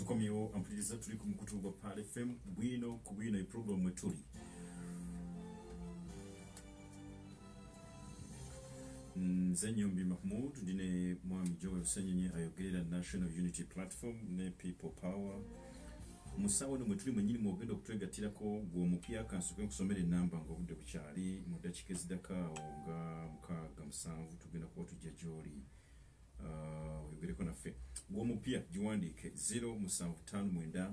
tukomyewo ampuliriza tuli ku mukutu gwa Pal FM bwino ku bwino eprogram mwe tuli nze Nyombi Mahmood ndine mwami Joel Senyenye ayogerera National Unity Platform ne People Power musawo mwe tuli mwenyini mwogenda okutwegatirako gw'omupya kansoke nkusomera enamba ng'obudde bukyali mu dakika ezidakaawo nga 6-7 tugenda kuba tujja gy'oli oyogereko naffe gw'omupya giwandiike 075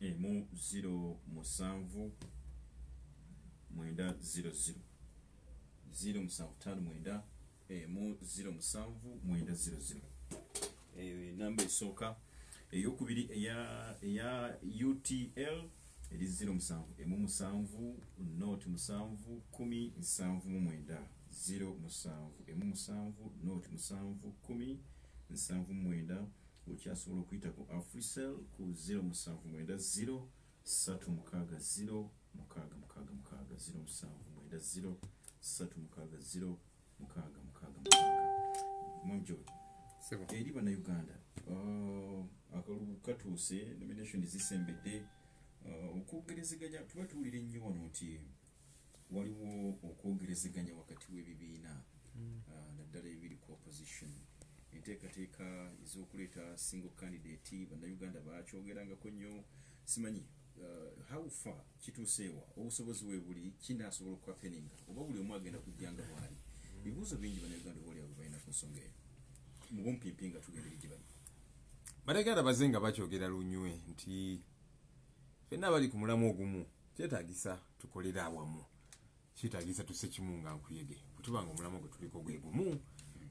079 900 075 079 namba esooka eyokubiri eya UTL eri 07 not 7 10 79 07 not 7 10 79 okyasobola okuyita ku Africell ku 07 0 Mwamjo eri bannayuganda akalulu katuuse nomination zisembedde okwogerezeganya tuba tuwulira ennyo wano nti waliwo okwogerezeganya wakati w'ebibiina naddala ebiri ku opposition enteekateeka ez'okuleeta single candidate bannayuganda bakyogerangako nnyo simanyi how far kituuseewa obusobozi we buli kinaasobola okukapeninga oba buli omu agenda kujjanga bwali ebibuuzo bingi bannayuganda bwoli abo balina ku nsonga eyo mubumpimpi nga tugenda eri gye bali bannayuganda bazze nga bakyogera lunywe nti ffenna abali ku mulamu ogumu kyetaagisa tukolera awamu kyetaagisa tusse kimu nga nkuyege bwe tuba nga omulamu gwe tuliko gwe gumu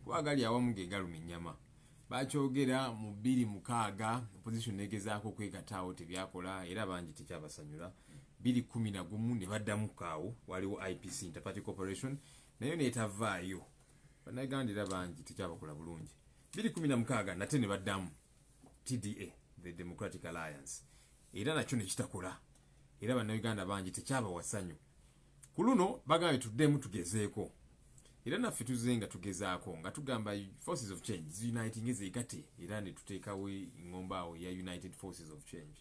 kuba gali awamu ge galuma ennyama bakyogera mu 26 opposition negezaako kwekataawo tebyakola era bangi tekyabasanyula 2011 ne baddamu kaawo waliwo IPC Interparty Corporation nayo neetavaayo bannayuganda era bangi tekyabakola bulungi 2016 nate ne baddamu TDA the Democratic Alliance era nakyo nekitakola era bannayuganda bangi tekyabawasanyu ku luno bagambye tuddemu tugezeeko era naffe tuzenga tugezaako nga tugamba forces of change uniting ezekate era ne tuteekawo eng'ombaawo ya United Forces of Change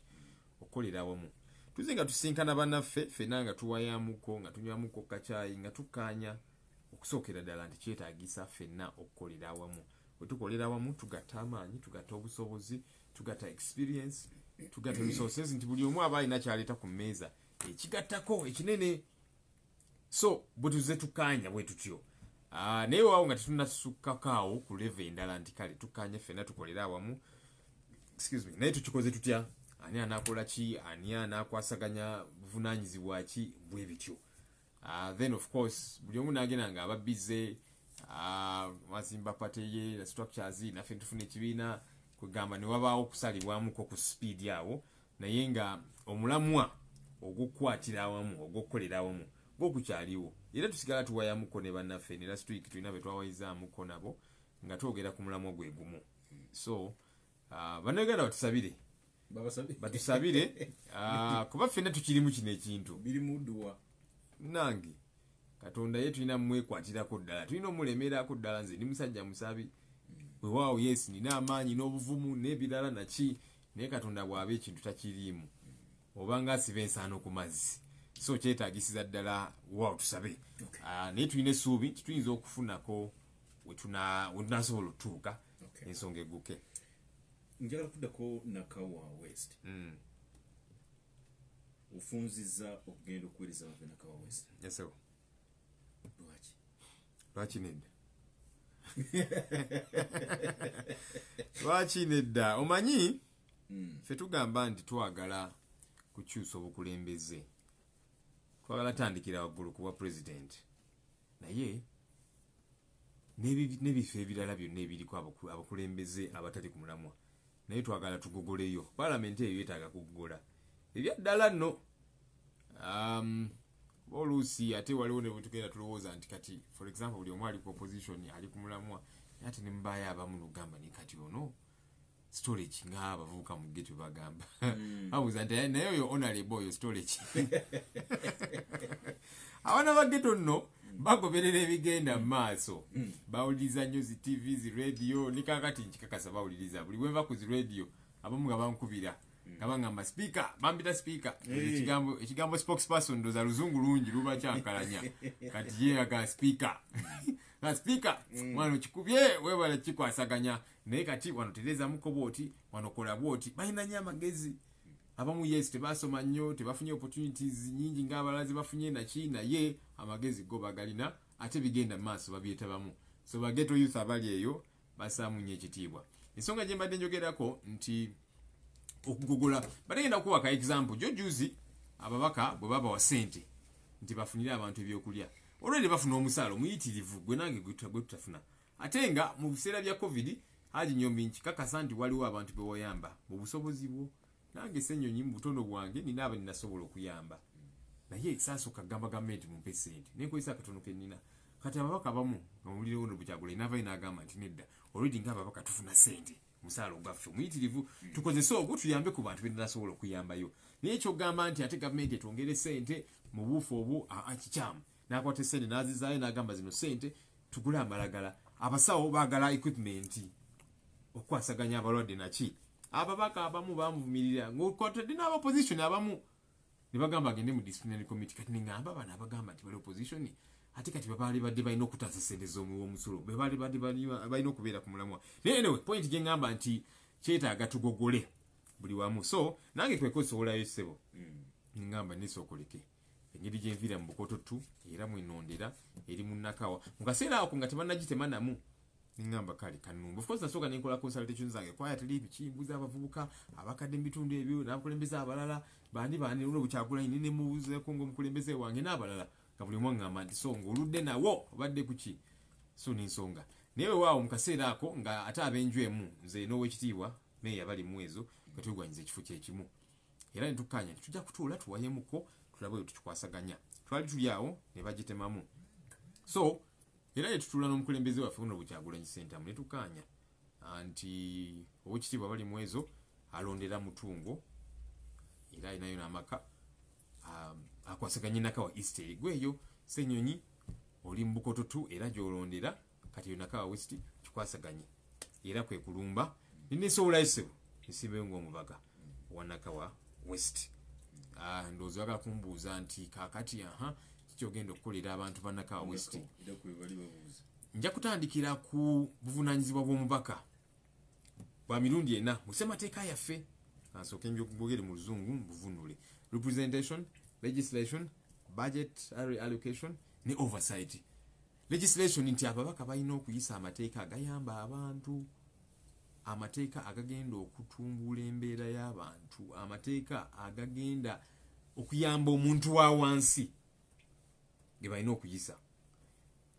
okukolera awamu tuzenga tusinkana bannaffe ffenna nga tuwayamuko nga tunywamuko kacaayi nga tukkaanya okusookera ddala nti kyetaagisa ffenna okukolera awamu bwe tukolera awamu tugatta amaanyi tugatta obusobozi tugatta experience tugatta resources nti buli omu aba alina kyaleeta ku mmeeza ekigattako ekinene so bwe tuze tukkaanya bwe tutyo naye waawo nga tetunnasukkakaawo ku level endala nti kale tukkaanye ffenna tukolera awamu naye tukikoze tutya ani anaakola ki ani anaakwasaganya buvunaanyizibwa ki bwe bityo then of course buli omu naagenda nga ababbize mazimba pateye na structures naffe tufuna ekibiina kwegamba ne wabaawo okusalibwamuko ku speed awo naye nga omulamwa ogw'okukwatira awamu ogw'okukolera awamu gwokukyaliwo era tusigala tuwayamuko ne bannaffe ne last week tulina be twawayizaamuko nabo nga twogera ku mulamwa gwe gumu so bannayuganda batusabire kuba ffenna tukirimu kino ekintu biri mudduwa nange katonda ye tulina mumwekwatirako ddala tulina omulemerako ddala nze ndi musajja musabi wewaawo yes nina amaanyi n'obuvumu n'ebirala naki naye katonda bw'aba ekintu takiriimu oba nga asiba ensaano ku mazzi so kyetaagisiza ddala waawo tusabe naye tulina essuubi tuyinza okufunako we tunaasobola otutuuka ensonga egguke njagala kuddako Nakawa West ofunzizza okugenda okuweereza abave Nakawa West yesebo lwaki nedda lwaki nedda omanyi ffe tugamba nti twagala kukyusa obukulembeze twagala tandikira waggulu kuba president naye n'ebifo ebirala byonna ebiriko abakulembeze abatali ku mulamwa naye twagala tugogoleyo palamenti eyo yeetaaga kugogola ebyaddala nno oluusi ate waliwo ne bwe tugenda tulowooza nti kati for example buli omu ali ku opposition ali ku mulamwa naye ate ne mubaayo abamu nogamba ni kati ono storage ng'abavubuka mu geto bagamba abuuza nti naye oyo honorable oyo storage abaana ba geto nno bagoberera ebigenda mu maaso bawuliriza nnyo zi TV zi radio ni kakati nkikakasa bawuliriza buli bwe nva ku zi radio abamu nga bankubira nga bangamba speaker bambita speaker ekigambo spokesperson ndoza luzungu lungi luba kyankalanya kati ye aga speaker na speaker mwana kikubye webala kikwasaganya naye kati wano tereza mukoboti wano kola boti balina nya magezi abamu yes tebasoma nnyo tebafunye opportunities nyingi ng'abalazi bafunye na China ye amagezi go bagalina ate bigenda maaso babyetabamu so bageto youth abali eyo basamunye ekitiibwa ensonga gye mbadde njogerako nti okugugula bagenda kuwa ka example jojuzi ababaka bwe baba wa sente nti bafunira abantu ebyokulya olwedi bafuna omusalo muyitirivu gwe nange gwe tutafuna ate nga mu biseera bya covid haji nyombi nkikakasa nti waliwo abantu bewoyamba mu busobozi bwo nange senyonyi mu butono bwange nina aba ninasobola okuyamba naye sasa okagamba gavumenti mumpe sente nenkozesa akatono ke nina kati ababaka abamu ngawulire wono bukyagula inava inagamba nti nedda olwedi ng'ababaka tufuna sente musalo gwaffe muyitirivu tukozese ogwo tuyambe ku bantu benasobola okuyambayo naye ekyogamba nti ate gavumenti etwongere sente mu buufu obwo kikyamu nakwata sente nazizaayo nagamba zino sente tugule amalagala abasawo bagala equipment okwasaganya abalwadde naki ababaka abamu bamuvumirira ng'okwatadde n'abaposition abamu ne bagamba agende mu disciplinary committee kati nengamba bano abagamba nti bali opposition ate kati babaali badde balina okutaasa sente z'omusulo bebaali badde balina okubeera ku mulamwa naye anyway point gye ngamba nti kyetaaga tugogole buli wamu so nange twekosobolayo ssebo ngamba nesookoleke engeri gyenviira mu bukoto tu era mwenondera eri munnakawa mu kaseera ako nga tebannagitemanamu ngamba kale kanumba of course nasooka nenkola consultation zange kwaya tuli bikimbuza abavubuka abakadde mu bitundu ebyo n'abakulembeze abalala bandi luno bukyagulaine ne mubuzeeko ng'omukulembeze wange n'abalala nga buli mwangamba nti so ng'oludde nawo obadde kuki so n'ensonga naye waawo mu kaseera ako nga ate ab'enju emu nze n'owekitiibwa meeya bali mu ezo nga twegwanyiza ekifo kyekimu era ne tukkanya nti tujja kutuula tuwayemuko tulabe tukikwasaganya twali tuli awo ne bagitemamu so era yetutuula n'omukulembeze waffe uno Bukyagulanyi Ssentamu ne tukkaanya nti owekitiibwa bali mu ezo alondera mutungo era alinayo n'amaka akwasaganye nakawa east gweyo senyonyi oli mu bukoto tu era gyolondera kati yo nakawa west kikwasaganye era kwe kulumba ninesobolayo ssebo nsimbeyo ng'omubaka wa nakawa west ndowooza bagala kumbuuza nti kaakati kikyogenda okukolera abantu ba nakawa west nja kutandikira ku buvunaanyizibwa bw'omubaka bwa mirundi ena mu ssemateeka yaffe ansooke njogere mu luzungu mbuvunule representation legislation budget allocation ne oversight legislation nti ababaka balina okuyisa amateeka agayamba abantu amateeka agagenda okutumbula embeera y'abantu amateeka agagenda okuyamba omuntu wa wansi ge balina okuyisa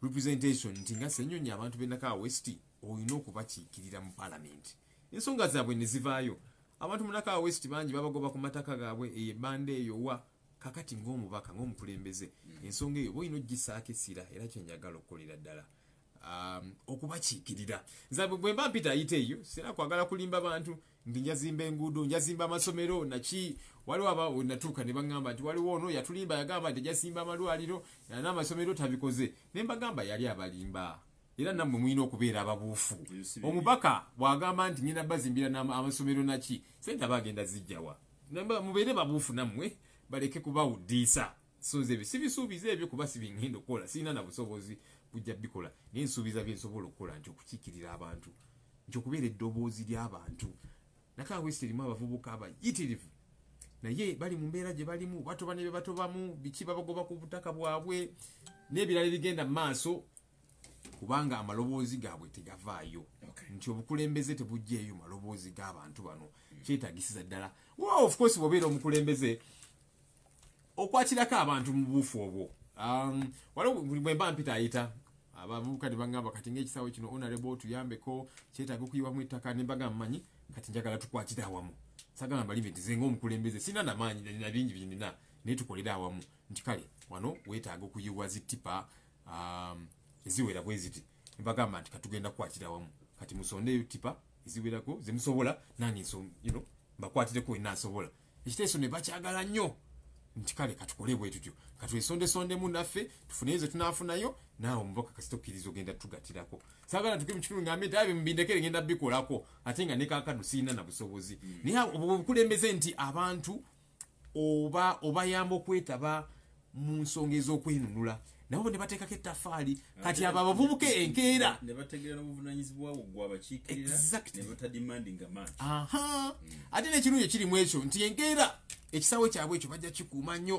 representation nti nga senyonyi abantu b'enaka west olina okubakiikirira mu parliament ensonga zaabwe ne zivaayo abantu mu naka west bangi babagoba ku mataka gaabwe ebanda eyo wa kakati ng'omubaka ng'omukulembeze ensonga eyo boyina ogisaako essira era kyenjagala okukolera ddala okubakiikirira nze bwe mba mpita ayite eyo sira kwagala kulimba bantu ndi njazimba enguudo njazimba amasomero naki waliwo aba natuuka ne baŋŋamba nti waliwo ono yatulimba yagamba nti yasimba amalwaliro n'amasomero tabikoze ne mbagamba yali abalimba era nammwe mulina okubeera ababuufu omubaka bw'agamba nti ngenda bazimbira amasomero naki sente aba agenda zijjawa mubeere babuufu nammwe baleke kubawuddiisa so nze si bisuubiza ebyo kuba si bingenda okukola sirina na busobozi bujja bikola naye nsuubiza bye nsobola okukola nti okukiikirira abantu nti okubeera eddoboozi ly'abantu nakawa west erimu abavubuka abayitirivu naye bali mu mbeera gye balimu batoba ne be batobamu biki babagoba ku butaka bwabwe n'ebirala bigenda mu maaso kubanga amaloboozi gaabwe tegavaayo nti obukulembeze tebujjeeyo maloboozi g'abantu bano kyetagisiza ddala of course bw'obeera omukulembeze okwakirako abantu mu buufu obwo waliwo bwe mba mpita ayita abavubuka ne baŋŋamba kati ng'ekisaawe kino honorable tuyambeko kyetaaga okuyiwamu ettaka ne mbagamba manyi kati njagala tukwatire awamu sagala mbalimbe nti ze ng'omukulembeze sina namaanyi na bingi binina naye tukolere awamu nti kale wano weetaaga okuyiwa zittipa eziwera bwe ziti mbagamba nti katugenda kukwatira awamu kati musondeyo tipa eziwerako zemusobola nange mbakwatireko wenasobola ekiteeso ne bakyagala nnyo nti kale katukole bwe tutyo katwesondesondemu naffe tufune ezo tunaafunayo naawe omubaka kasitokkiriza ogenda tugatirako saagala tuke mu kitundu ngambe nti abe mubindekere ngenda bikolako ate nga ne kaakano siina na busobozi naye obukulembeze nti abantu obayamba okwetaba mu nsonga ez'okwenunula nabo ne bateekako ettafaali kati abo abavubuka enkeera ne bategeera n'obuvunanyizibwa bwo gwabakiikirira ne batadimandinga maati ate n'ekirungi ekirimu ekyo nti enkeera ekisawe kyabwe ekyo bajja kikuuma nnyo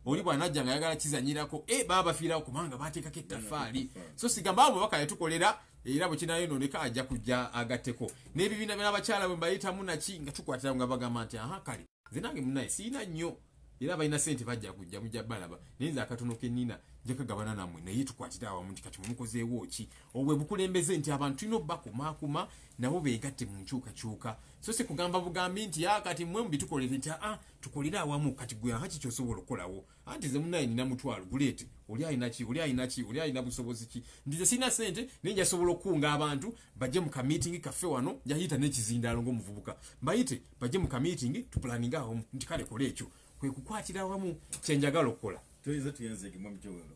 oli bw'anajja nga ayagala kizanyirako baba bafiirawo kubanga bateekako ettafaali so sigamba abo baka yatukolera era bwe kinayononeka ajja kujja agatteko n'ebibiina by'abakyala bwe mbayitamu naki nga tukwatira nga bagamba nti kale nze nange munaye siina nnyo era balina sente bajja kujja mujja balaba naye nze akatono kennina nja kagabana nammwe naye tukwatira awamu nti kati mumukozeewo ki obwe bukulembeze nti abantu tulina obbakumaakuma nabo beegatte mu nkyukakyuka so si kugamba bugambi nti kati mmwe mubitukolere nti tukolere awamu kati gwe haki kyosobola okukolawo anti ze munaye nina mutwalo guleete oli alina busobozi ki nti ze sirina sente naye njasobola okukunga abantu bajje mu kamiitingi kaffe wano njayita n'ekizindaalo ng'omuvubuka mbayite bajje mu kamiitingi tupulaninga awamu nti kale kola ekyo kwe kukwatira awamu kyenjagala okukola toyinza tuyanze mu mjowelo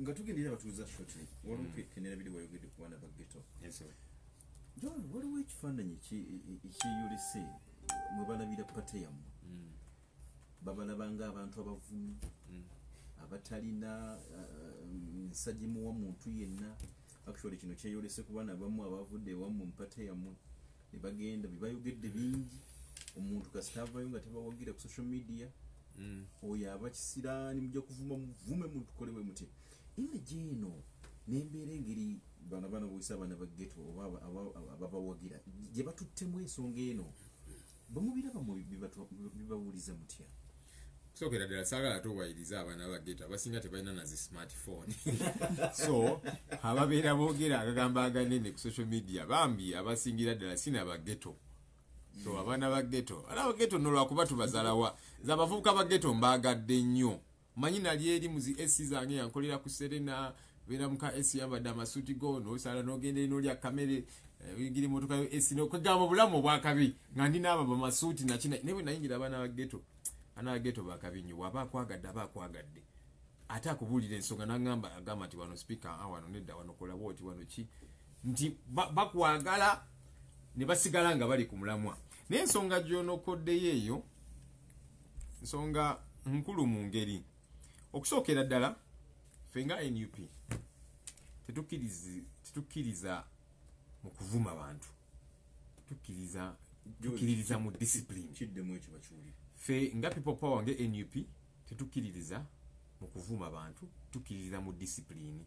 nga tugendera abatuuza shortly walumpekenera biri wayogedde ku baana ba ghetto waliwo ekifaananyi ekiyolese mwe balabira pate yammwe babalabanga abantu abavumu abatalina nsagimuwa muntu yenna actually kino kyeyolese ku baana abamu abavudde ewammwe mupate yammwe ne bagenda bebayogedde bingi omuntu kasita avayo nga tebawagira ku social media oyo abakisira nimujja kuvuma muvume mutukole bwe muti image eno n'embeera engeri bana buyisa abaana ba ghetto oba ababawagira gye batuttemu ensonga eno bamubiraba bibawuliza mutya sookera ddala saagala towayiriza abaana ba ghetto abasinga tebalina nazi smartphone so ababeera boogera agagambo aganene ku social media bambi abasingira ddala sina ba ghetto so abaana ba ghetto nno lwakuba tubazaalawa z'abavubuka ba ghetto mbaagadde nnyo manyi nali eri muzi esi zange yankolera ku Serena beera muka esi yambadde amasuuti go n'osala n'ogenda eri n'olya kamere wigira emotoka yo esi n'okugamba obulamu obwakabi nga ndina abo bamasuuti nakina naye bwe nayingira abaana ba ghetto bakabi nnyo waba akwagadde ate akubuulira ensonga n'agamba nti wano speaker wano nedda wano kola bwoti wano ki nti bakwagala ne basigala nga bali ku mulamwa naye ensonga gy'onokoddeyo eyo nsonga nkulu mu ngeri okusookera ddala ffe nga NUP tetukkiriza mu kuvuma bantu tukkiririza mu discipline ffe nga people power nge NUP tetukkiririza mu kuvuma bantu tukkiririza mu discipline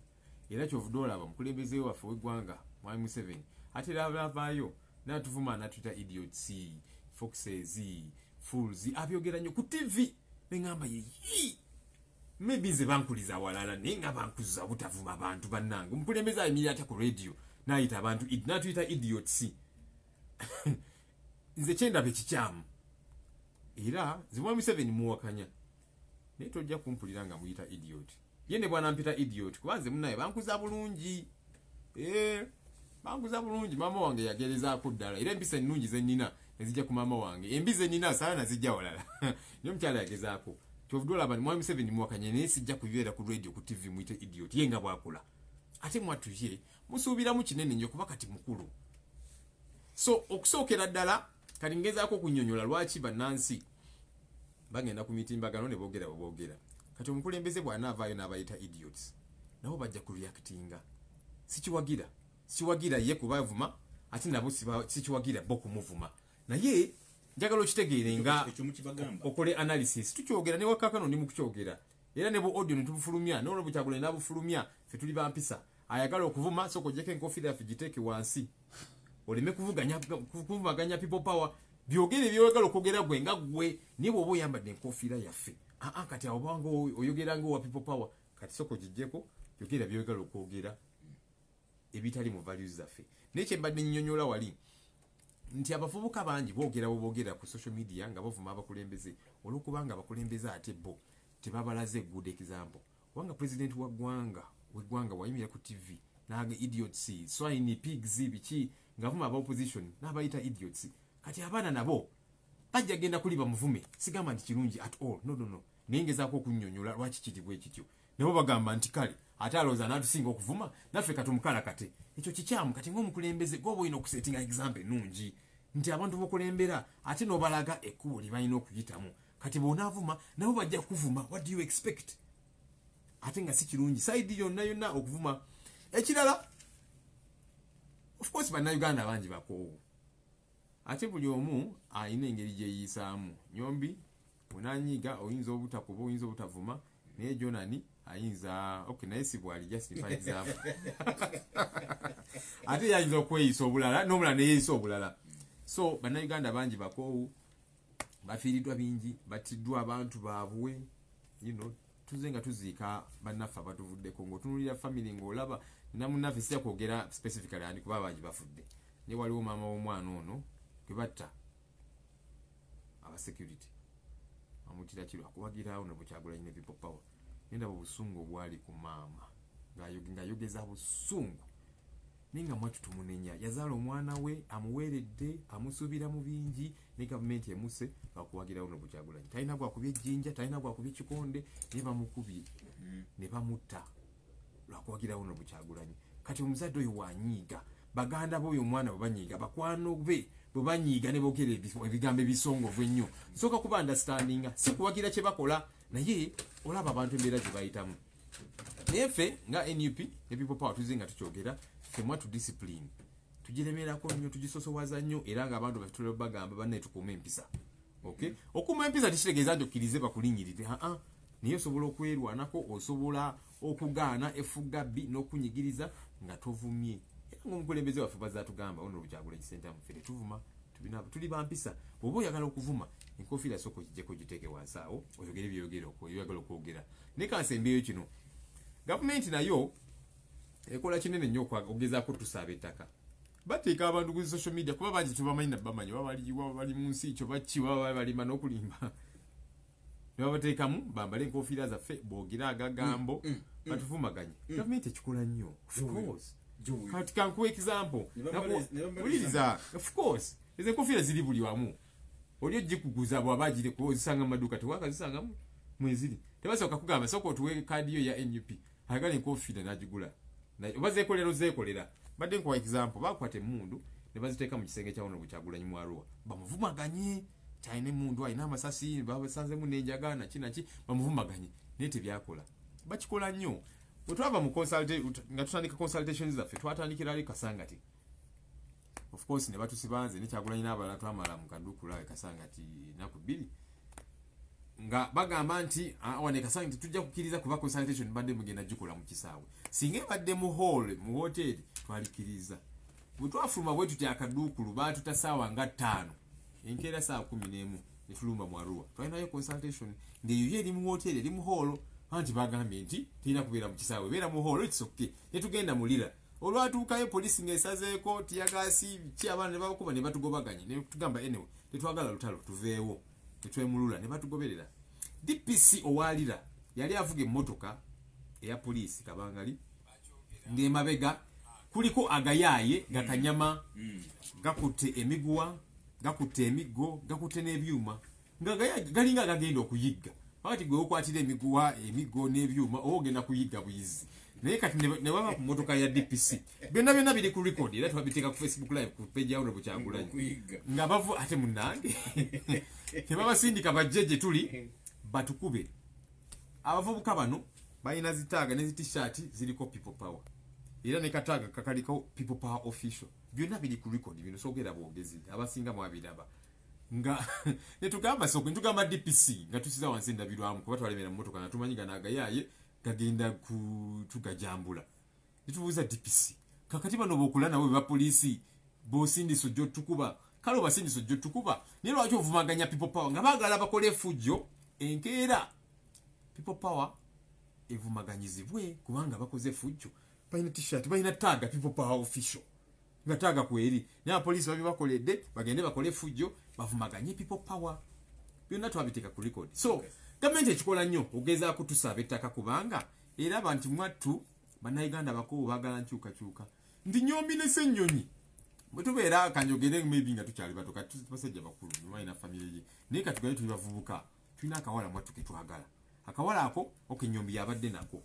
era kyovudde olaba mukulembeze waffe w'eggwanga Mwami Museveni ate lavaayo natuvuma natwita idiots foxes fools abyogera nnyo ku TV neŋŋamba yeyi maybe nze bankuliza awalala naye nga bankuza butavuma abantu bannange omukulembeze ayimirira atya ku radio n'ayita abantu natuyita idiots nze kyendaba ekikyamu era nze Mwami Museveni muwakanya naye tojja kumpulira nga muyita idiot ye ne bwanampita idiot kuba nze munnaye bankuza bulungi bankuza bulungi maama wange yagerezaako ddala era empisa ennungi zennina nezijja ku maama wange embi zennina saala nazijja walala naye omukyala yagezaako kyovudde olaba Mwami Museveni muwakanya naye sijja kubeera ku radio ku TV muyite idiot ye nga bwakula ate mwatuye musuubiramu kinene nnyo kuba kati mukulu so okusookera ddala kati ngezaako okunnyonnyola lwaki bannansi bagenda ku mitimbagano ne boogera bweboogera kati omukulembeze bw'anaavaayo n'abayita idiots nabo bajja ku reactinga sikiwagira ye kubavuma ate nabo sikiwagira bo kumuvuma naye njagala okitegeere nga okole analysis tukyogera ne wakakano ndi mu kukyogera era ne bu audio ne tubufulumya n'olwo bukyagula n'abufulumya ffe tuli bampisa ayagala okuvuma soko jeke enkofiira yaffe giteeke wansi oleme kuvumaganya people power byogere byogala okwogera gwe nga gwe niye bw'oba oyambadde enkofiira yaffe kati awo banga oyogera nga owa people power kati soko gijjeko yogera byogala okwogera ebitali mu values zaffe naye kyembadde nnyonnyola wali nti abavubuka bangi boogera ku social media nga bavuma abakulembeze olw'okubanga abakulembeze ate bo tebabalaze good example wanga president w'eggwanga wayimira ku TV naga idiots swine pigs biki ngavuma aba opposition n'abayita idiots kati abaana nabo bajja genda kuli bamuvume sigamba nti kirungi at all no nengezaako okunnyonnyola lwaki kiri bwe kityo nebo bagamba nti kale ate alowooza n'atusinga okuvuma naffe katumukalakate ekyo kikyamu kati ng'omukulembeze gwoba olina okusetinga example ennungi nti abantu bokulembera ate n'obalaga ekkubo lye balina okuyitamu kati bw'onaavuma nabo bajja kuvuma what do you expect ate nga si kirungi saidi yonna yonna okuvuma ekirala of course bannayuganda bangi bakoowu ate buli omu alina engeri gyeyisaamu nyombi bwonanyiga oyinza obutakuba oyinza obutavuma naye jonani ayinza okay naye si bwali just for example ate yayinza okweyisa obulala n'omulala neyeyisa obulala so bannayuganda bangi bakoowu bafiiriddwa bingi batiddwa abantu baabwe tuze nga tuziika bannaffe abatuvuddeko ng'otunulira family ng'olaba namunnaffe sijja kwogera specifically ani kuba bangi bafudde naye waliwo maama w'omwana ono gwe batta abasecurity amutira kirwa akubagirawo Kyagulanyi ne People Power nenda obusungu obwali ku maama ng'ayogeza busungu ninga mwatu tumunenya yazaala omwana we amuweeredde amusuubira mu bingi ne gavumenti emuse bakuwagirawo Kyagulanyi talina gwakubye ejjinja talina gwakubye ekikonde ne bamukubye ne bamutta lwakuwagirawo Kyagulanyi kati omuzadde oyo wanyiiga baganda b'oyo omwana bwe banyiiga bakwano be bwe banyiiga ne boogera ebigambo ebisongovu ennyo nsooka kuba understandinga si kuwagira kye bakola naye olaba abantu embeera gye bayitamu naye ffe nga NUP ne People Power tuze nga tukyogera ffe mwatu discipline tugiremerako nnyo tugisosowaza nnyo era ng'abantu batutera bagamba banne tukuuma empisa okay okuuma empisa tekitegeeza nti okkirize bakulinyirire naye osobola okwerwanako osobola okugaana effugabbi n'okunyigiriza nga tovumye era ng'omukulembeze waffe bazaatugamba Kyagulanyi Ssentamu ffe tetuvuma tuli bampisa bw'oba oyagala okuvuma enkofiira sooka ogijjeko giteeke wansi awo oyogere byoyagala okwogera naye kansembeeyo kino gavumenti nayo ekola kinene nnyo okugezaako tusaaba ettaka bateeka abantu ku social media kuba bangi tebamanyi nabamanyi bali mu nsi ekyo baki baba balima n'okulimba ne babateekamu bambale enkofiira zaffe boogera agagambo batuvumaganye gavumenti ekikola nnyo of course kati kankuwa example wuliriza of course ezo enkofiira ziri buli wamu oli ogikuguza bw'abagire ozisanga mu maduuka tewakazisangamu mweziri tebasooka kugamba sooka otuwe kaadi yo ya NUP ayagala enkofiira n'agigula oba zeekolera badde nkuwa example bakwata emmundu ne baziteeka mu kisenge kya Kyagulanyi mu Arua bamuvumaganye kyalina emmundu alina amasasi babasanzemu n'enjaga naki bamuvumaganye naye tebyakola bakikola nnyo bwe twava mu nga tutandika consultations zaffe twatandikira ali Kasangati of course ne batusibanze ne Kyagulanyi n'abalala twamala mu kaduukula Kasangati ennaku 2 nga bagamba nti wane Kasangati tujja kukkiriza kuba consultation badde mugenda gikola mu kisaawe singa badde mu hall mu hotel twalikiriza bwe twafuluma bwe tutya akaduukulu baatutasaawa nga 5 enkeera saa 11 ne tulumba mu Arua twalinayo consultation ngeyo eri mu hotel eri mu hall anti bagambye nti tulina kubeera mu kisaawe beera mu hall it's okay ne tugenda mulira olwatuukayo polisi ng'esazeeko tiyagasi ki abaana ne bakuba ne batugobaganye ne tugamba anyway tetwagala lutalo tuveewo tetwemulula ne batugoberera DPC owalira yali avuga emmotoka eya poliisi Kabangali ng'emabega kuliko agayaaye gakanyama gakutte emiguwa gakutte emiggo gakutte n'ebyuma nga galinga gagenda okuyigga wakati gwe okwatira emiggo n'ebyuma ogenda kuyigga buyizi naye kati ne baba ku mmotoka ya DPC byonna biri ku record era twabiteeka ku Facebook live ku page ya Kyagulanyi nga bavu ate munnange tebabasindika bajjeje tuli batukube abavubuka bano balina zitaaga ne t-shirt ziriko People Power era ne kataaga kakaliko People Power official byonna biri ku record bino soogera bwogezi abasinga mwabiraba nga netugamba ntugamba DPC nga tusiza wansi ndabirwamu kuba twalemera mu motoka nga tumanyiga naagayaye gagenda tugajambula nitubuuza DPC kakati bano bookula nawe ba polisi bosindisa ojja tukuba kale obasindisa ojja tukuba naye lwaki ovumaganya People Power nga baagala bakole effujjo enkeera People Power evumaganyizibwe kubanga bakoze effujjo balina t-shirt balina taaga People Power official nga taaga kweri naye apoliisi babi bakoledde bagende bakole effujjo bavumaganye People Power byonna twabiteeka ku record so gavumenti ekikola nnyo ogezaako tusaaba ettaka kubanga era abantu mwattu bannayuganda bakoowu baagala nkyukakyuka ndi nyombi ne ssennyonyi bwe tubeera kanjogere maybe nga tukyali batoka basajja bakulu nyumaina famire ye naye katugaye tuli bavubuka tulina akawala mwattu ke twagala akawala ako okenyombi yabadde nako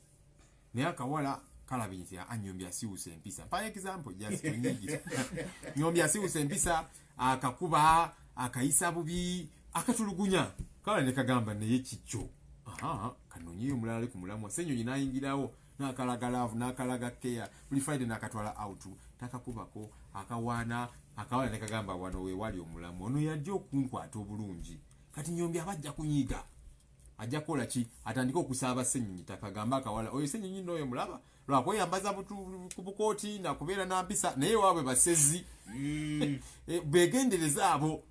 naye akawala kalabi nti anyombi asiwusa empisa mpa example just nyingi nyombi asiwusa empisa akakuba akayisa bubi akatulugunya kala ne kagamba naye kiccho kanonyeyo mulala ku mulamwa Ssenyonyi nayingirawo nakalaga love nakalaga care buli Friday nakatwala out takakubako akawana akawala ne kagamba wano we wali omulamwa ono yajja okunkwata obulungi kati nyombi abajja kunyiga ajja kola ki atandika okusaaba Ssenyonyi takagamba akawala oyo Ssenyonyi ndoyo mulaba lwako yambaza ku bukooti na kubeera na mpisa naye waabwe basezi begendereza abo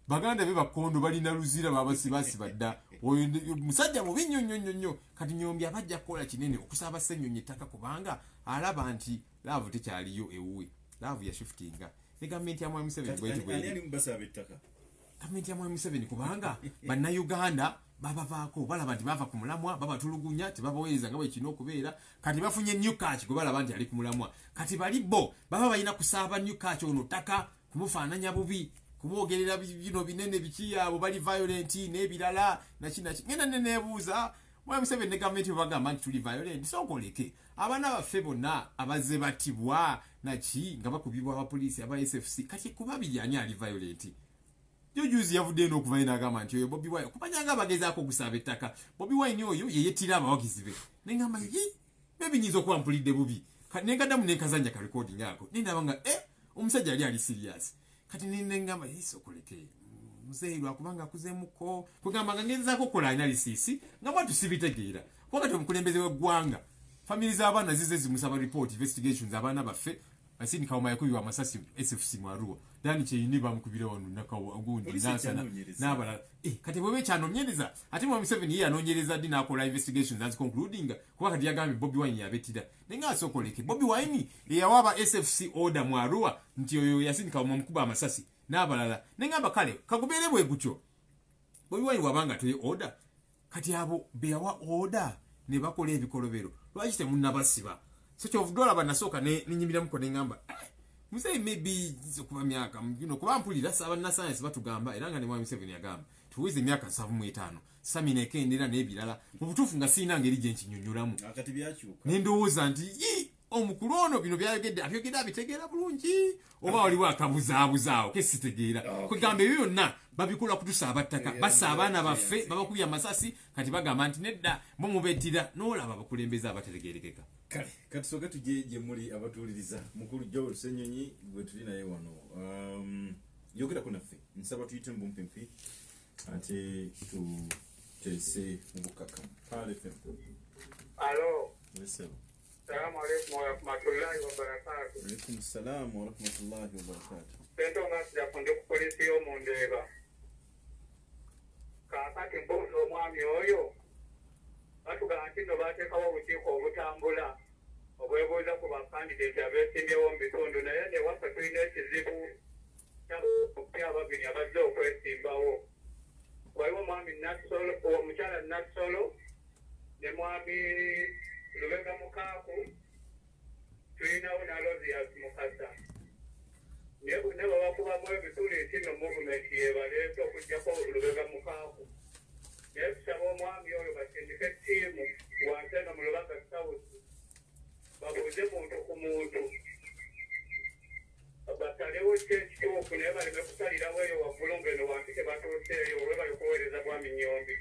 baganda be bakondo balina luzira babasibasi badda oyo musajja mu binyonyonyonyo kati nyombi abajja kola kinene okusaaba Ssenyonyi taka kubanga alaba nti love tekyaliyo ewuwe love ya shiftinga ne government ya Mwami Museveni ani mbasa abetaka government ya Mwami Museveni kubanga banna Uganda babavaako balaba nti bava ku mulamwa babatulugunya tebabaweza nga bwe kino okubeera kati bafunye new catch gwe balaba nti ali ku mulamwa kati bali bo baba balina kusaaba new catch ono taka kumufaananya bubi kumwogerera bino binene biki abo bali violent n'ebirala nakinaki ngenda neneebuuza Mwami Museveni ne government bagamba nti tuli violent sokoleke abaana baffe bonna abazze batibwa naki nga bakubibwa abapoliisi aba SFC kati kubabiri ani ali violent Juzi yavudde n'okuva ina agamba nti oyo Bobi Wine kupanyanga abagezaako okusaba ettaka Bobi Wine oyo yeyettira abawagizi be nengamba maybe nyinza okuba mpulidde bubi nengaddamu nenkazanya ka recording ako nendaba nga omusajja ali serious kati nengamba sokoleke muzeeyi lwakubanga akuzeemuko kugamba nga ngezaako okukola analysis nga bwatu sibitegeera kuba kati omukulembeze w'eggwanga family z'abaana zize zimusaba report investigations abaana baffe asini kauma yakubibwa amasasi SFC Mwarua dani kyeyini bamukubira wano nakagundi nasana nabala kati bwe kyanomyereza ate Mwami Museveni ye anonyereza dina akola investigations as concluding kuba kati yagambe Bobi Wine yabetira nenga asokoleke Bobi Wine yawaba SFC order Mwarua nti oyo yasini kauma mukuba amasasi nabalala nengamba kale kagubere bwe gutyo Bobi Wine wabanga toye order kati abo beyawa order ne bakola ebikolobero lwaki temunnabasiba such of dollar banasoka ninyimira muko nengamba Museveni maybe kuba myaka kuba mpulira saba na science batugamba era nga ne Mwami Museveni yagamba tuwize myaka 75 samine ekendera n'ebirala mu butuufu nga sina ngeri gye nkinyonyolamu akati byakyuka nendowooza nti omukulu ono bino byayogedde abitegeera bulungi oba waliwo akabuzaabuzaao kesitegeera kugamba ebyo byonna babikola kutusaaba ttaka basa abaana baffe babakubye amasasi kati bagamba nti nedda bo mubettira n'olaba abakulembeze abategeerekeka kale katusoke tujje muli abatuuliriza mukulu Joel Ssenyonyi gwe tuli naye wano yogerako naffe nsaba tuyite mbumpimpi ate tuteese mu bukaka Pale FM. Alo. Weselo. Salamu alaikum wa rahmatullahi wa barakatuh. Alaikum salam wa rahmatullahi wa barakatuh. Pendo ngasija kunde ku polisi y'omundeba. Kaakati mbuuza omwami oyo batugamba nti no bateekawo obukiiko obutambula obwebuuza ku bakandideti abeesimbyewo mu bitundu naye newaffe tulina ekizibu ky'ababiri abazze okwesimbawo. Waliwo mwami Nassolo, omukyala Nassolo ne mwami Lubega Mukaaku, tulinawo na Rosias Mukasa. Ne babakubamu ebituli ekino movement yebaleeta okuggyako Lubega Mukaaku. Naye tusaba omwami oyo basindike ttiimu wansi eno mu Lubaga South babuuze muntu ku muntu batalewo kyekituufu naye baleme kusalirawo eyo waggulu ngeno wansi tebatuuseeyo olwe bali kuweereza bwami Nyombi.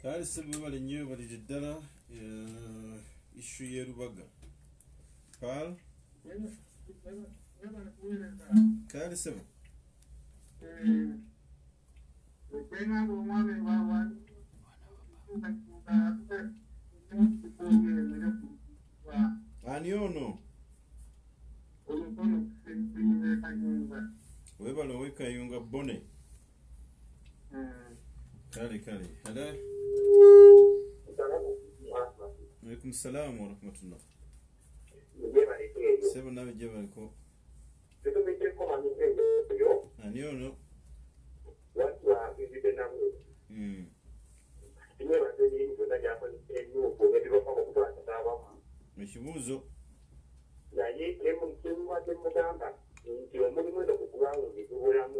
Kale sebo bale nnyo balije ddala ishu ye Lubaga. Pal kale sebo ani ono webale wekayunga bone kale hala alaikum salam wa rahmatullah sebo nawe je baliko ani ono ekibuuzo naye temugamba nti omulimu eno kugulawo ngitubulamu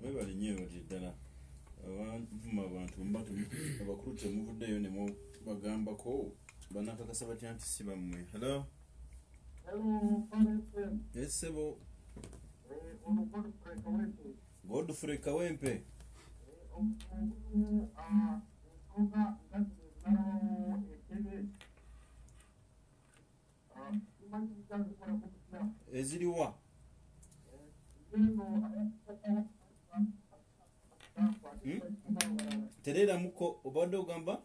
Mwebale nnyo ddala abavuma abantu abakulu temuvuddeyo ne mubagambako banakakasa batya nti si bammwe. Hello? Yes, sebo. Godfrey Kawempe. Eziriwa? Terera muko obadde ogamba?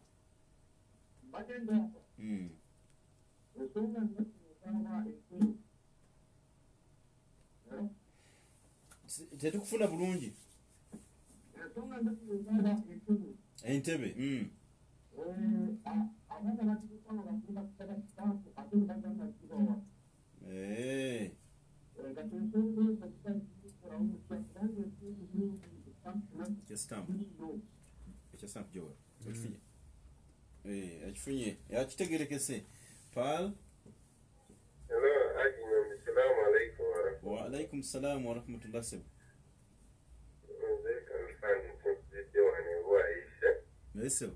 Tetukufuna bulungi. Entebe. Ekifunye yakitegerekese. Pal. Hello, assalamu alaikum. Wa alaikum salam wa rahmatullah. Yes, sir.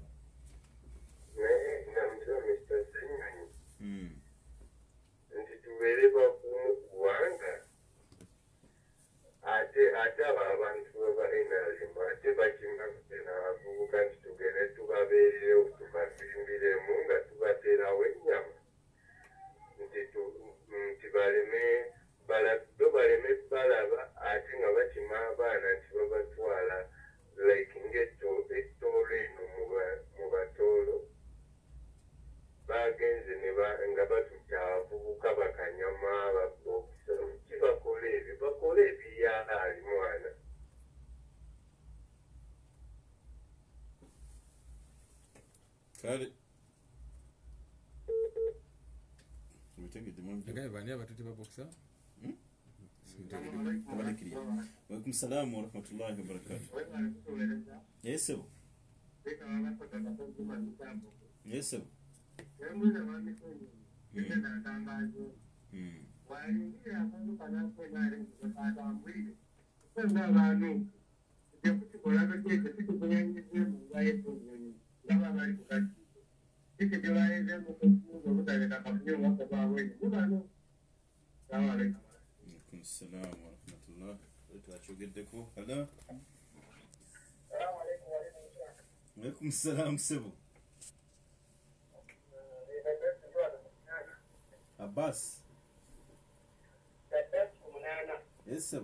Kale. Walaikum salam wa rahmatullahi wa barakatuh. Yes, sir. Yes, sir. Walaikum salam, Sibu. Abbas. Yes, sir.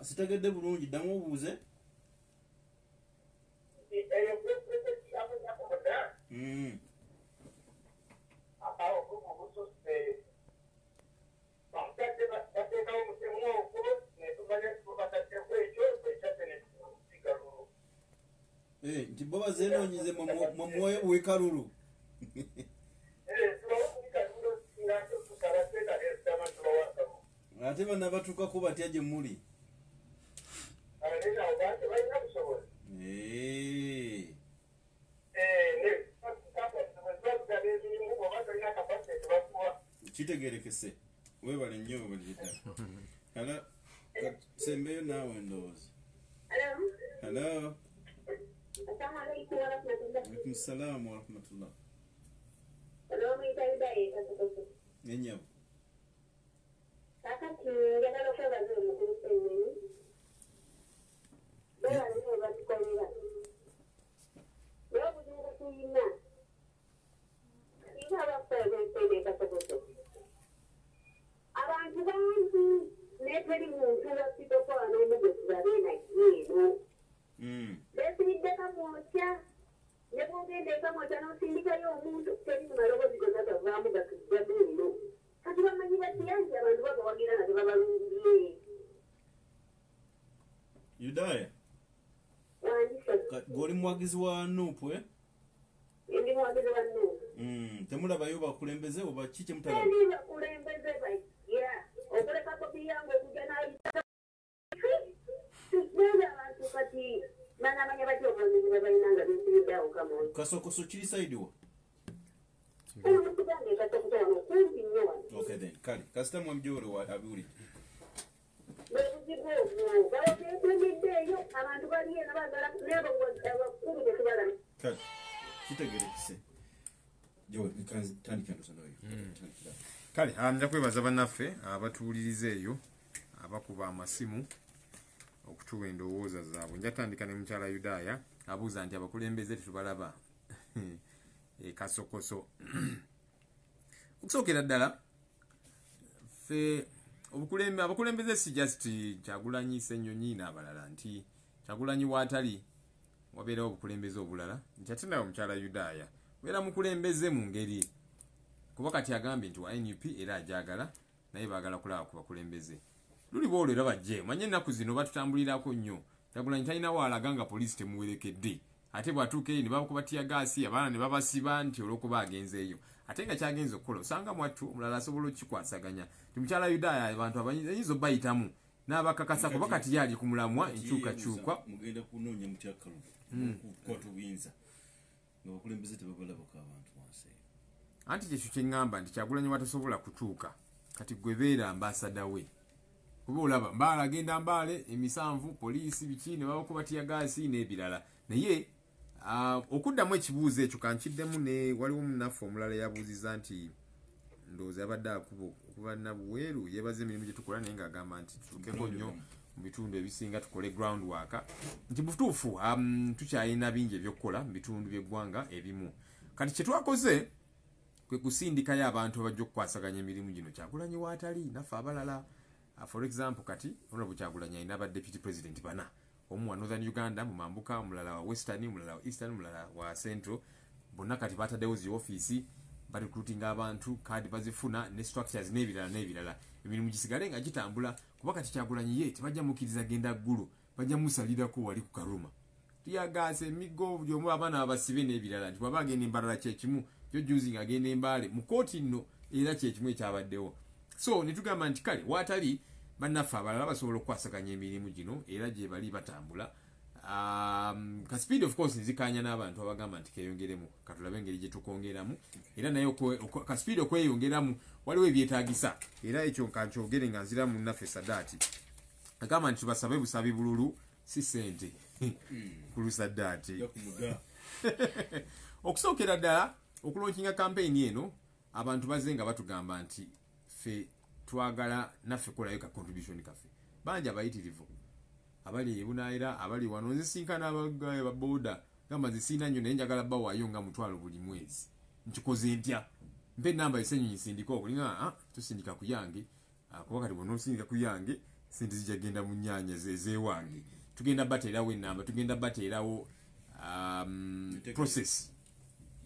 Sitegedde bulungi ddamu obuuze. nti baba zenoonyize mu mwoyo bwekalulu ate bana batuukako batya gye muli kitegerekese webale nnyo webalirita hala sembeyo naawe ndowooza hello alaikum salaam warahmatullah enyabo kakati njagala okwebaza omukulu ssennyonyi bebalina webatukolera naye obuzibu tuyina singa abakukola enseera ekasoboso abantu bangi neteri muntu wasitokola n'omugwe tubabe nayeeno besiriddeka mwokya ne bwogenda ekamwokya n'osindikayo omuntu teri mu maloboozi gonna gavaamu gatuggadde eno kati bamanyi batiyanti abantu bagawagira nga tebabalungiye Yudaya goli muwagizi wa Nuupu ndi muwagizi wa Nuupu temulabayo bakulembeze oba ki kye mutalaba ndi bakulembeze bajja okuleka kopi yange okujja n'ayita tugenza abantu kati banamanya batya obuwagizi bwe balina nga besiriddeawo kamoyo kasokoso kiri saidi wa omukugange kasokoso wano kumpi nnyo wano okay then kale kasita mwamjore wa abiwulidde bebuzibu obwo babateekwemeddeeyo abantu baliyo nabagala nebo abakulu tetubalama kale kitegerekese jowe tandika ndosanayo kale nja kwebaza bannaffe abatuwuliriza eyo abakuba amasimu okutuwa endowooza zaabwe njatandika ne mukyala Yudaya abuuza nti abakulembeze tetubalaba kasokoso okusookera ddala ffe abakulembeze si just Kyagulanyi Ssennyonyi n'abalala nti Kyagulanyi waatali wabeerawo obukulembeze obulala nti ate nawe mukyala Yudaya beera mukulembeze mu ngeri kuba kati agambye nti wa NUP era ajagala naye baagala kulaba ku bakulembeze luli boolwo era bajje manye ennaku zino batutambulirako nnyo Kyagulanyi talina waalaga nga poliisi temuwerekedde ate bwatuuka eyo ne bakuba tiyagaasi abaana ne babasiba nti olw'okuba agenzeeyo ate nga kyagenza okukola osanga mwattu omulala asobola okukikwasaganya ti mukyala Yudaya abantu abayinza obayitamu n'abakakasa kuba kati yali ku mulamwa enkyukakyuka mugenda kunoonya mutyakalu okukwata obuyinza nga bakulembeze tebabalabako abantu wansi anti kyekyo kyeŋŋamba nti Kyagulanyi watasobola kutuuka kati gwe beera ambasada we kuba olaba Mbaale agenda Mbaale emisanvu poliisi biki ne babakuba tiyagaasi n'ebirala naye okuddamu ekibuuzo ekyo kankiddemu ne waliwo munaffe omulala yabuuziza nti ndowooza yabadde okuba nabuweeru yeebaza emirimu gye tukola naye ng'agamba nti tutuukeko nnyo mu bitundu ebisinga tukole ground work nti butuufu tukyalina bingi ebyokukola mu bitundu by'eggwanga ebimu kati kye twakoze kwe kusindikayo abantu abajja okukwasaganya emirimu gino Kyagulanyi waatali naffe abalala for example kati Honorable Kyagulanyi alina aba deputy president bana omu wa Northern Uganda mu Mambuka omulala wa Western omulala wa Eastern omulala wa Central bonna kati bataddewo zi office barecruiting abantu kadi bazifuna ne structures n'ebirala emirimu gisigale nga gitambula kuba kati Kyagulanyi ye tebajja mukkiriza genda ggulu bajja musalirako wali ku Karuma tiyagaase emigo byomu abaana abasibe n'ebirala nti bwaba agenda embalala kyekimu jo juzi agenda Embaale mu kooti nno era kyekimu ekyabaddewo so netugamba nti kale waatali bannaffe abalala basobola okukwasaganya emirimu gino era gye bali batambula ka speed of course nzikanya n'abantu abagamba nti keyongeremu katulabe engeri gye tukongeramu era naye ka speed okweyongeramu waliwo ebyetaagisa era ekyo kankyogere nga nzira mu nnaffe Sadaati agamba nti tubasabe busabi bululu si ssente ku Lusadaati okusookera ddala okulonkinga kampeyini eno abantu bazze nga batugamba nti ffe twagala naffe kolayo ka contribution kaffe bangi abayitirivu abali ebunaayira abali wano nzisinkana abagaye baboda gamba nzisiina nnyo naye njagala bawaayo nga mutwalo buli mwezi nkikoze ntya mpe enamba Ssennyonyi sindika okulinga tusindika ku yange kuba kati bwona osindika ku yange sente zijja genda mu nnyaanya zeewange tugenda bateerawo enamba tugenda bateerawo process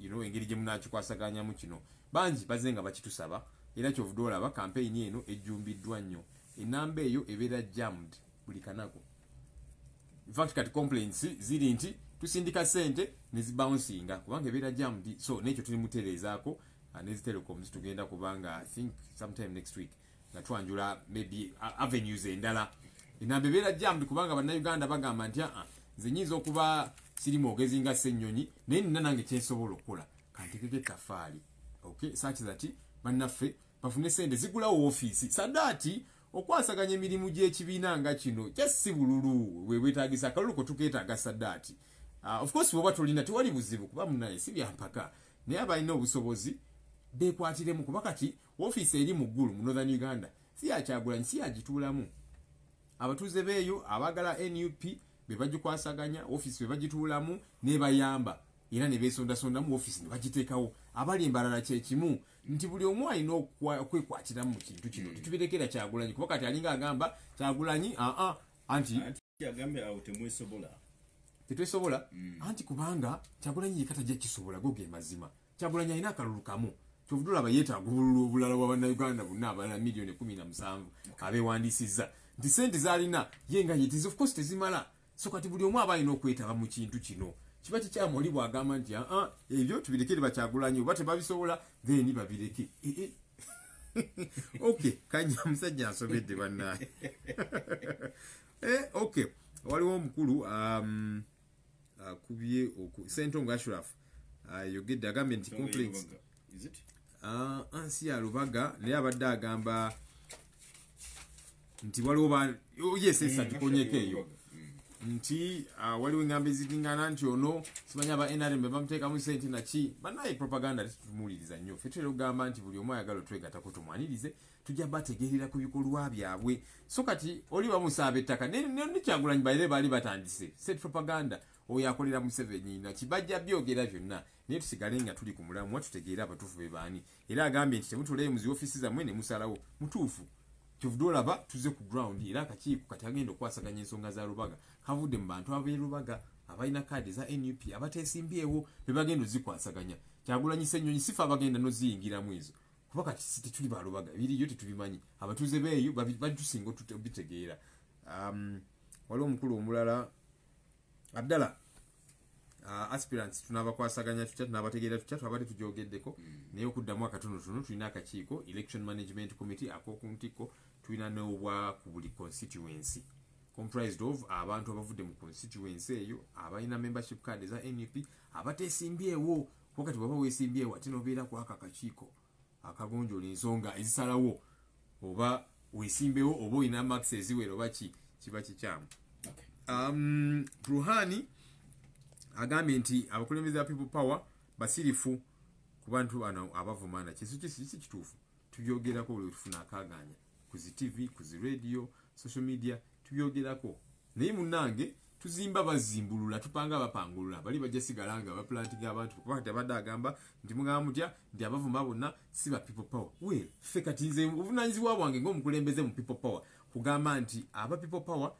engeri gye munakikwasaganyamu kino bangi bazze nga bakitusaba era kyovudde olaba kampeyini eno ejjumbiddwa nnyo enamba eyo ebeera jammed buli kanako in fact kati complaints ziri nti tusindika sente nezibouncing kubanga ebeera jammed, so nekyo tuli muterezaako nezi telecoms tugenda kubanga I think sometime next week nga twanjula maybe avenues endala enamba ebeera jammed kubanga bannayuganda bagamba nti nze nyinza okuba siri mwogezi nga Ssenyonyi naye nina nange kyensobola okukola kantekeko ettafaali, okay, such that bannaffe bafune sente zigulawo ofiisi sadaati okwasaganya emirimu gy'ekibiina nga kino kyasi bululu wewetagisa akalulu ko tukeetaaga sadaati. Of course bwoba tolina tewali buzibu kuba munaye si byampaka naye abalina obusobozi bekwatiremu kuba kati ofiisi eri mu ggulu mu Northern Uganda si yakyagulanyi si yagituulamu. Abatuuze beeyo abagala NUP be bagikwasaganya ofiisi be bagituulamu nebayamba era ne beesondasondamu ofiisi ne bagiteekawo. Abali embalala kyekimu nti buli omu alina okwekwatiramu mu kintu kino tetubirekera Kyagulanyi kuba kati alinga agamba Kyagulanyi anti agambe awo temwesobola tetwesobola anti kubanga Kyagulanyi yekata gye kisobola go ge mazima. Kyagulanyi alina akalulu kamu kyovudula abayeetaaga obulala bwa bannayuganda bonna abalala miliyoni 17 abeewandiisizza nti sente zaalina ye nga yetiza of course tezimala, so kati buli omu aba alina okwetaba mu kintu kino. Kiba kikyamu oli bwagamba nti ebyo tubirekere Bakyagulanyi oba tebabisobola then babireke. Okay, kanya musajja asobedde bannaye. Okay, waliwo omukulu kubye Sentongo Ashraf yogedde agambye nti complaints ansi ya Lubaga naye abadde agamba nti waliwo yes esakikonyeko eyo nti waliwo engambo ezilingana nti ono simanya aba NRM bamuteekamu sente naki bannaye propaganda tetumuwuliriza nnyo. Ffe tutera okugamba nti buli omu ayagala otwegattako tumwanirize tujja bategeerera ku bikolwa byabwe. So kati oli bamusaaba ettaka ne Kyagulanyi baire baali batandise set propaganda oyo akolera Museveni na kibajja byogera byonna naye tusigale nga tuli ku mulamwa tutegeera abatuufu be baani era agambye nti temutulayo mu zi ofisi zammwe ne musalawo mutuufu kyovudde olaba tuze ku ground era akakiiko kati agenda okwasaganya ensonga za Lubaga kavudde mu bantu ab'e Lubaga abalina kaadi za NUP abateesimbyewo be bagenda ozikwasaganya. Kyagulanyi Ssenyonyi sifa abagenda noziyingiramu ezo kuba kati tetuli ba Lubaga biriyo tetubimanyi abatuuze beeyo batusinga obitegeera. Waliwo omukulu omulala Abdallah aspirants tunabakwasaganya tutya tunabategeera tutya twabadde tujogeddeko naye okuddamu akatonotono tulina akakiiko election management committee ak'okuntiko tulina n'obwa ku buli constituency comprised of abantu abavudde mu constituency eyo abalina membership card za NUP abateesimbyewo wakati bwaba weesimbyewo ate nobeera ku aka akakiiko akagonjoola ensonga ezisalawo oba weesimbewo oba olina max eziwera oba kiba kikyamu. Ruhani agambye nti abakulembeze ba people power basirifu ku bantu bano abavumana kisi kituufu tubyogerako buli tufuna akaganya ku zi TV ku zi radio social media tubyogerako naye munnange tuzimba bazimbulula tupanga bapangulula bali bajja sigalanga baplantinga abantu kuba tabadde agamba nti mugamba mutya nti abavuma bonna si ba people power. Well ffe kati nze obuvunanyizibwa bwange ng'omukulembeze mu people power kugamba nti aba people power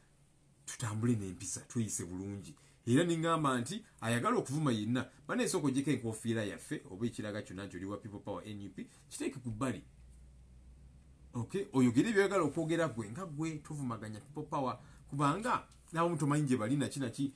tutambule n'empisa tuyise bulungi era ningamba nti ayagala okuvuma yenna baneesooka ogyeko enkofiira yaffe oba ekiraga kyonna nti oli wa people power NUP kiteeke ku bbali, okay, oyogere byagala okwogera gwe nga gwe tuvumaganya people power kubanga nawo mutomanyi gye bali naki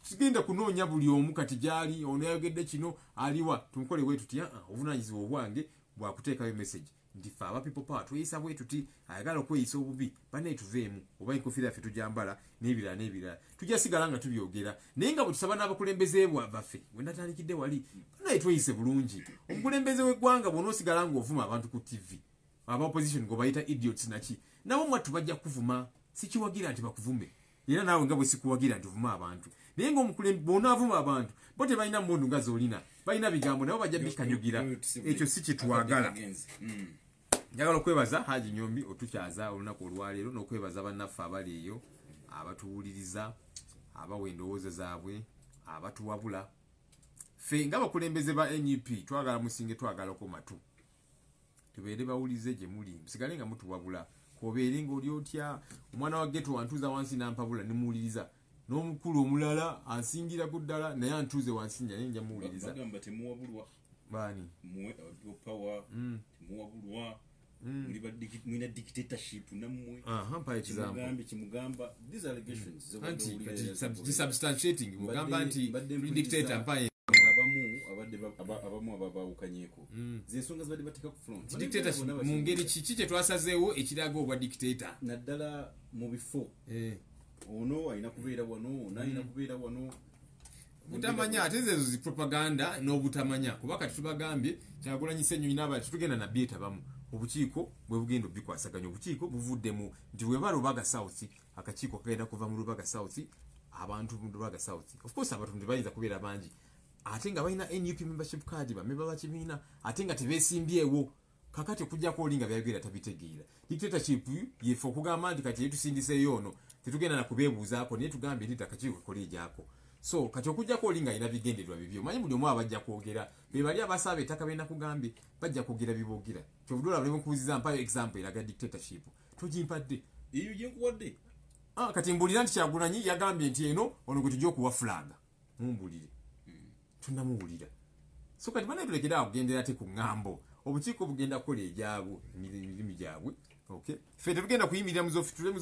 sigenda kunoonya buli omu kati gyali ono yayogedde kino aliwa tumukole bwe tuti obuvunanyizibwa obwange bwakuteekayo message nti ffe aba people power tweyisa bwe tuti ayagala okweyisa obubi banaye tuveemu oba enkofiira yaffe tujambala n'ebirala tujja sigala nga tubyogera naye nga bwe tusaba n'abakulembeze baffe wendatandikidde wali banaye tweyise bulungi. Omukulembeze w'eggwanga bw'onoosigala ng'ovuma abantu ku TV aba opposition ng'obayita idiots naki nabo mwattu bajja kuvuma sikiwagira nti bakuvume era naawe nga bwe sikuwagira nti ovuma abantu naye ng'omukulembeze bw'onaavuma abantu bo tebalina mmundu nga z'olina balina bigambo nabo bajja bikanyugira ekyo si kitwagala. Njagala okwebaza Haji Nyombi otukyaza olunaku olwaleero n'okwebaza bannaffe abali eyo abatuwuliriza abawa endowooza zaabwe abatuwabula ffe nga bakulembeze ba NUP twagala musinge twagalako matu tubeere bawulize gye muli musigale nga mutuwabula kobeere ng'oli otya omwana wa ghetto wantuuza wansi nampabula nemuwuliriza n'omukulu omulala ansingira ku ddala naye antuuze wansi naye nja muwuliriza bagamba temuwabulwa baani power temuwabulwa mwina dictatorship namwe by example kimugamba these allegations substantiating mugamba anti dictator mpaye abamu abawukanyeko zensonga zibadde bateka ku front dictatorship mu ngeri kiki twasazeewo ekiraga obwa dictator naddala mu bifo ono alina kubeera wano nalina kubeera wano butamanya ate ezo zi propaganda n'obutamanya kuba kati tubagambye Kyagulanyi Ssennyo n'aba tutugenda na byeta bamu obukiiko bwe bugenda bikwasaganya obukiiko buvuddemu nti weba Lubaga South akakiiko kagenda kuva mu Lubaga South abantu mu Lubaga South of course abantu bayinza kubeera bangi ate nga balina NUP membership card bameba bakibiina ate nga tebesimbyewo kakati okujja ko olinga byagera tabitegeera dictatorship yefe okugamba nti kati yetusindiseeyo ono tetugenda na kubeebuuzaako naye tugambye nti akakiiko koleji ako so kati okujja ko olinga ina bigendererwa bibyo manyi buli omu abajja kwogera be bali abasaba ettaka bena kugambye bajja kwogera biboogera kyovudula bali mukubuziza mpayo example eraga dictatorship tugimpadde iyo yenkuwadde kati mbulira nti Kyagulanyi yagambye nti eno ono gwe tujja okuwa flag mumbulire tunamuwulira so kati bana tulekera okugendera ate ku ngambo obukiiko bugenda kukola ejaabwe emirimu gyabwe okay fe tugenda kuyimirira mu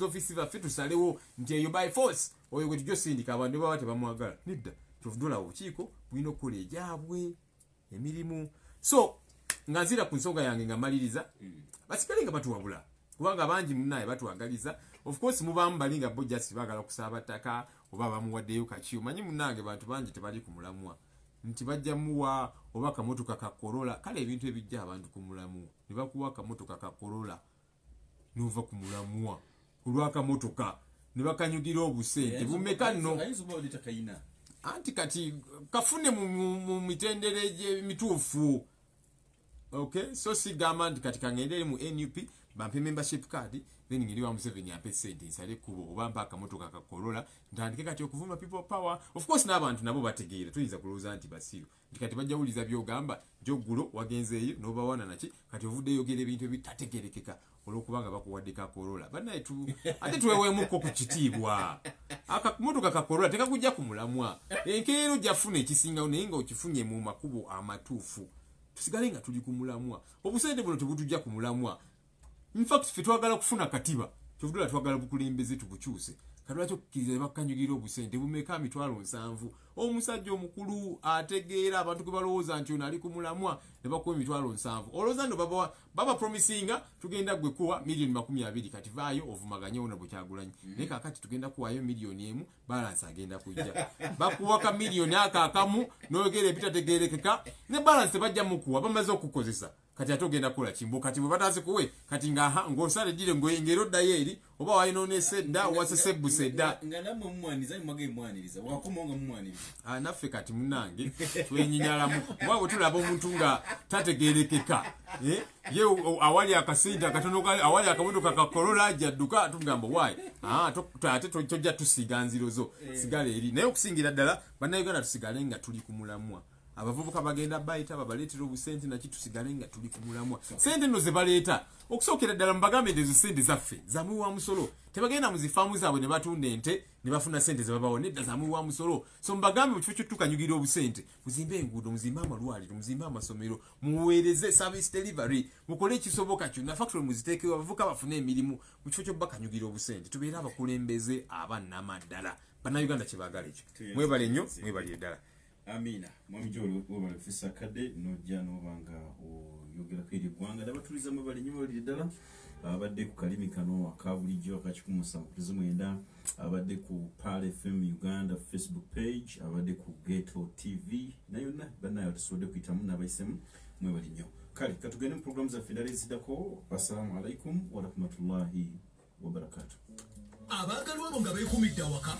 office baffe tusalewo nti eyo by force oyo gwe tujja sindika abantu baba tebamwagala nedda kyovudula obukiiko bulina okukola ejaabwe emirimu so nga nzira ku nsonga yange nga maliriza basigale nga batuwabula kubanga bangi munnaye batuwagaliza of course mubamu balinga bo just bagala kusaba ttaka oba bamuwaddeyo kakiyo manyi munnange bantu bangi tebali ku mulamwa nti bajja muwa oba kamotoka ka Corolla kale ebintu ebijja abantu ku mulamwa ne bakuwa kamotoka ka Corolla nuva ku mulamwa kulwa kamotoka ne bakanyugira obusente bumeka nno anti kati kafune mu mitendere je mituufu okay so sigamba nti kati kangendere mu NUP bampe membership card then ngiriwa Museveni ampe sente nsale kubo oba mpa akamotoka ka Corolla ntandike kati okuvuma people power of course n'abantu nabo bategeera tuyinza kulooza nti basiru kati bajja wuliza byogamba joggulo wagenzeeyo n'obawana naki kati ovudde yogera ebintu ebitategerekeka olwokubanga bakuwadde ka Corolla bannaye ate tuweweemuko ku kitiibwa akamotoka ka Corolla tekakujja ku mulamwa enkeero gyafuna ekisingawo naye nga okifunye mu makubo amatuufu tusigale nga tuli ku mulamwa obusente buno tebutujja ku mulamwa in fact fe twagala kufuna katiba kyovudula twagala bukulembeze tubukyuse kalwakyo kukkiriza bakanyugira obusente bumeka 7,000 omusajja omukulu ategeera abantu kubalowooza nti ono ali ku mulamwa ne bakuwa 7,000 olowooza nno baba promisinga tugenda gwe kuwa $20,000 kati vaayo ovumaganye ono bwe Kyagulanyi naye kakati tugenda kuwaayo $1,000,000 balance agenda kujja bakuwa ka $1,000,000 akamu n'oyogera ebitategeerekeka ne balance tebajja mukuwa bamaze okukozesa kati atogenda kola kimbo kati bwe bataze kuwe kati ng'osale dire ng'engero ddayo eri oba wayinoone sedda wasesebbu sedda nga namwe mumwaniza mwage mwaniriza wakomonga mumwaniriza naffe kati munange twenyinyaalamu kuba bwe tulaba omuntu nga tategeerekeka ye awali akasente akatono awali akamotoka ka Corolla ajjadduka tugamba waayi ate tojja tusiga nziro zo sigale eri naye okusingira ddala bannayuganda tusigale nga tuli ku mulamwa abavubuka bagenda bayita babaleetera obusente naki tusigale nga tuli ku mulamwa sente nno ze baleeta okusookera ddala mubagambe ezo sente zaffe zamuwi wa musolo tebagenda mu zifaamu zaabwe ne batunda ente ne bafuna sente ze babawo nedda zamuwi wa musolo so mubagambe mu kifo kyotukanyugira obusente muzimbe enguudo muzimbe amalwaliro muzimbe amasomero muweereze service delivery mukole ekisoboka kyonna factory muziteekewo abavubuka bafune emirimu mu kifo kyobakanyugira obusente tubeere abakulembeze abannamaddala bannayuganda kyebaagala ekyo mwebale nnyo mwebali eddala amina mwami jolo wabale fisa kade nojja nobanga oyogerako eri eggwanga dabatuliza mwebale nnyo bali eddala abadde ku kalimi kano akabulijjo aka139 abadde ku Pal FM Uganda Facebook page abadde ku Ghetto TV nayonna bannayo tusobodde kuyitamu n'abayisemu mwebale nnyo kale katugende mu programu zaffe endala eziddako assalamu alaikum warahmatullahi wabarakatuh abagalwa abo nga beekumidde awaka